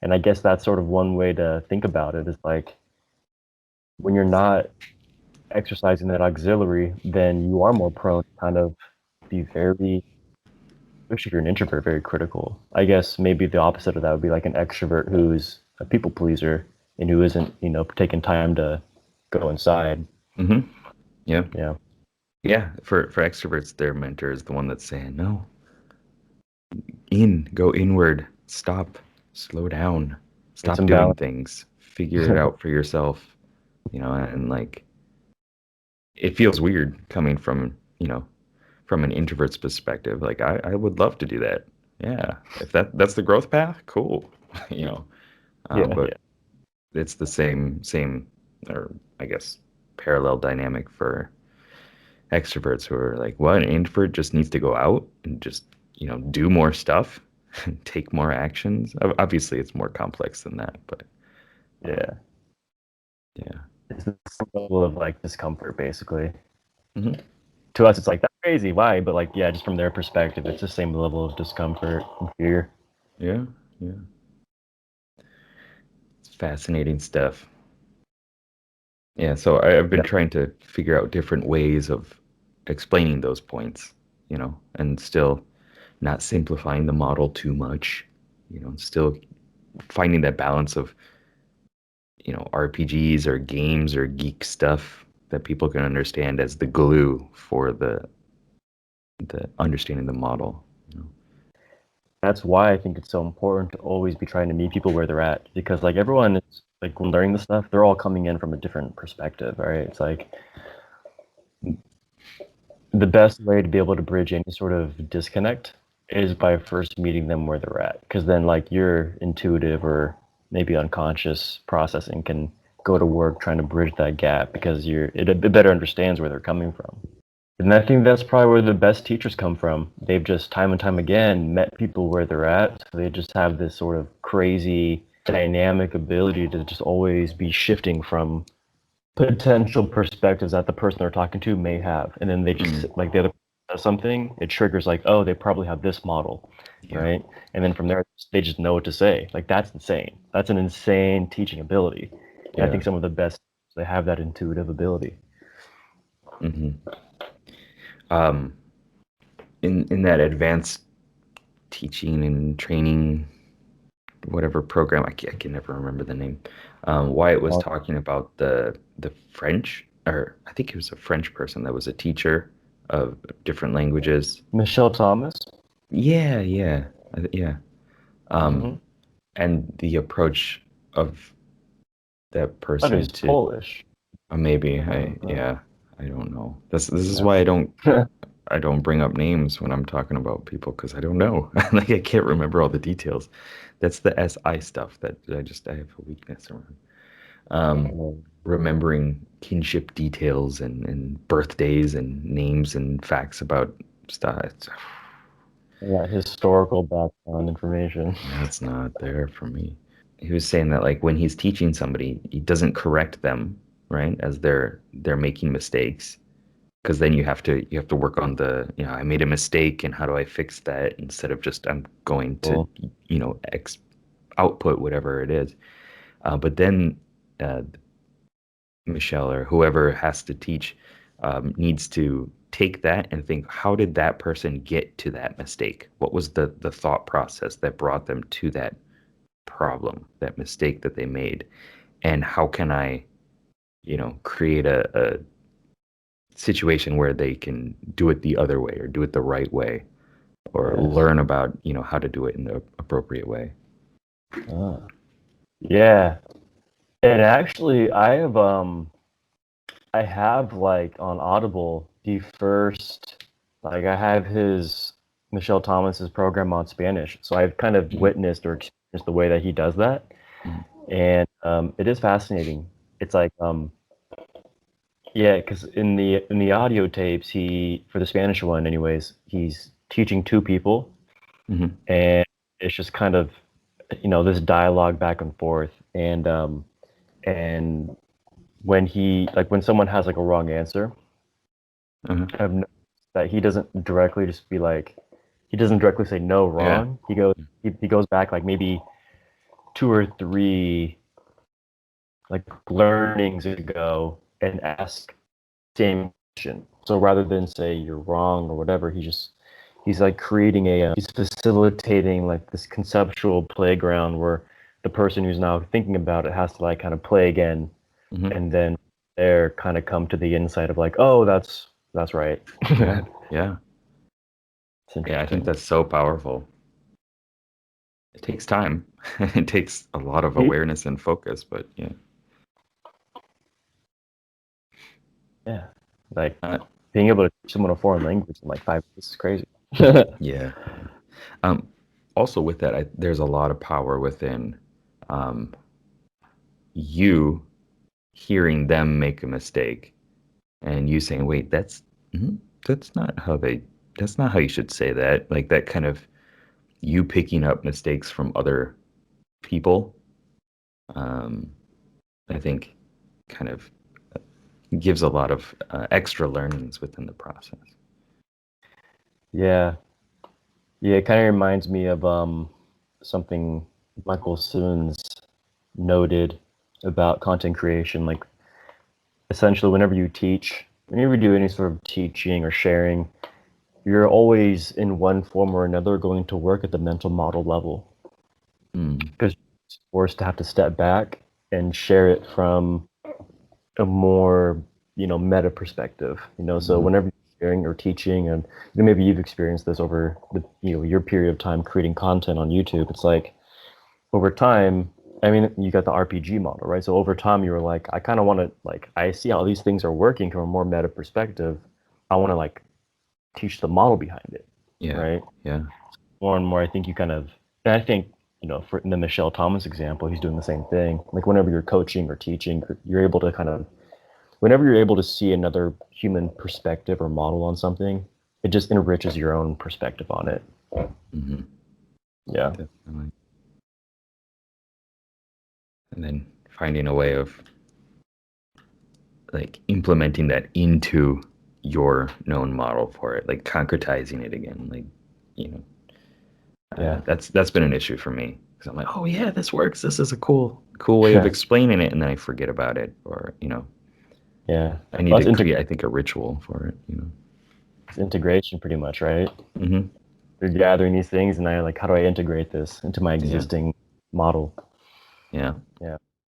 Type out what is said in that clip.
And I guess that's sort of one way to think about it is like when you're not exercising that auxiliary, then you are more prone to kind of be very, especially if you're an introvert, very critical. I guess maybe the opposite of that would be like an extrovert who's a people pleaser and who isn't, taking time to go inside. Mm-hmm. Yeah. Yeah. Yeah. For extroverts, their mentor is the one that's saying, no, go inward, stop, slow down, It's stop doing imbalance. things, figure it out for yourself, and like it feels weird coming from, from an introvert's perspective. Like I would love to do that. Yeah. If that's the growth path, cool. you know. Yeah, But yeah. it's the same or I guess parallel dynamic for extroverts who are like, what, an introvert just needs to go out and just, do more stuff and take more actions. Obviously, it's more complex than that, but um, Yeah. yeah. It's the level of like discomfort basically. Hmm. To us it's like that's crazy. Why? But like yeah, just from their perspective, it's the same level of discomfort and fear. Yeah, yeah. It's fascinating stuff. Yeah, so I've been Yeah. trying to figure out different ways of explaining those points, and still not simplifying the model too much, still finding that balance of, RPGs or games or geek stuff that people can understand as the glue for the understanding the model. That's why I think it's so important to always be trying to meet people where they're at because like everyone is like when learning this stuff, they're all coming in from a different perspective, right? It's like the best way to be able to bridge any sort of disconnect is by first meeting them where they're at because then like your intuitive or maybe unconscious processing can go to work trying to bridge that gap because it better understands where they're coming from. And I think that's probably where the best teachers come from. They've just time and time again met people where they're at. So they just have this sort of crazy dynamic ability to just always be shifting from potential perspectives that the person they're talking to may have. And then they just Mm, like the other person does something, it triggers like, oh, they probably have this model, yeah, right? And then from there they just know what to say. Like that's insane. That's an insane teaching ability. And I yeah. think some of the best they have that intuitive ability. Hmm. Um, in that advanced teaching and training, whatever program, I can never remember the name. Wyatt was talking about the French, or I think he was a French person that was a teacher of different languages. Michelle Thomas. Yeah, yeah, yeah. Um, Mm-hmm. and the approach of that I thought he person was to Polish. maybe I don't know. yeah, I don't know. This is why Yeah. I don't bring up names when I'm talking about people because I don't know. Like I can't remember all the details. That's the SI stuff that I have a weakness around. Um, remembering kinship details and birthdays and names and facts about stuff. Yeah, historical background information. That's not there for me. He was saying that like when he's teaching somebody, he doesn't correct them, right? As they're making mistakes. Because then you have to work on the, I made a mistake and how do I fix that instead of just I'm going to, Cool. output whatever it is. But then uh, Michelle or whoever has to teach needs to take that and think, how did that person get to that mistake? What was the thought process that brought them to that problem, that mistake that they made? And how can I, create a situation where they can do it the other way or do it the right way or Yes. learn about, how to do it in the appropriate way? Ah. Yeah. And actually I have like on Audible the first like I have his Michelle Thomas's program on Spanish. So I've kind of Mhm. witnessed or experienced the way that he does that. Mhm. And it is fascinating. It's like yeah, because in the audio tapes, he for the Spanish one, anyways, he's teaching two people, Mhm. and it's just kind of this dialogue back and forth, and when he like when someone has like a wrong answer, Uh-huh. I've noticed that he doesn't directly just be like he doesn't directly say no Yeah. wrong. He goes back like maybe 2 or 3 like learnings ago and ask same question. So rather than say you're wrong or whatever, he's like creating he's facilitating like this conceptual playground where the person who's now thinking about it has to like kind of play again, and then there kind of come to the insight of like, oh, that's right. Yeah. Yeah. It's interesting. Yeah, I think that's so powerful. It takes time. It takes a lot of awareness and focus, but yeah. Yeah. Like being able to teach someone a foreign language in like 5 minutes is crazy. Yeah. Also with that, there's a lot of power within you hearing them make a mistake and you saying, "Wait, that's not how that's not how you should say that." Like that kind of you picking up mistakes from other people, I think kind of gives a lot of extra learnings within the process. Yeah. Yeah, it kind of reminds me of something Michael Simmons noted about content creation. Like essentially, whenever you teach, whenever you do any sort of teaching or sharing, you're always in one form or another going to work at the mental model level, because you're forced to have to step back and share it from a more meta perspective. So whenever you're sharing or teaching, and maybe you've experienced this over your period of time creating content on YouTube, it's like over time, I mean, you got the RPG model, right? So over time, you were like, I kind of want to, like, I see how these things are working from a more meta perspective. I want to like teach the model behind it, Yeah. right? Yeah. More and more, I think you kind of, and I think, for in the Michelle Thomas example, he's doing the same thing. Like whenever you're coaching or teaching, you're able to kind of, whenever you're able to see another human perspective or model on something, it just enriches your own perspective on it. Yeah. Definitely. And then finding a way of like implementing that into your known model for it, like concretizing it again, like Yeah. That's been an issue for me because I'm like, oh yeah, this works. This is a cool way of explaining it, and then I forget about it, or Yeah. I need to create, I think, a ritual for it. It's integration, pretty much, right? Mm-hmm. You're gathering these things, and I like, how do I integrate this into my existing model? Yeah. Yeah.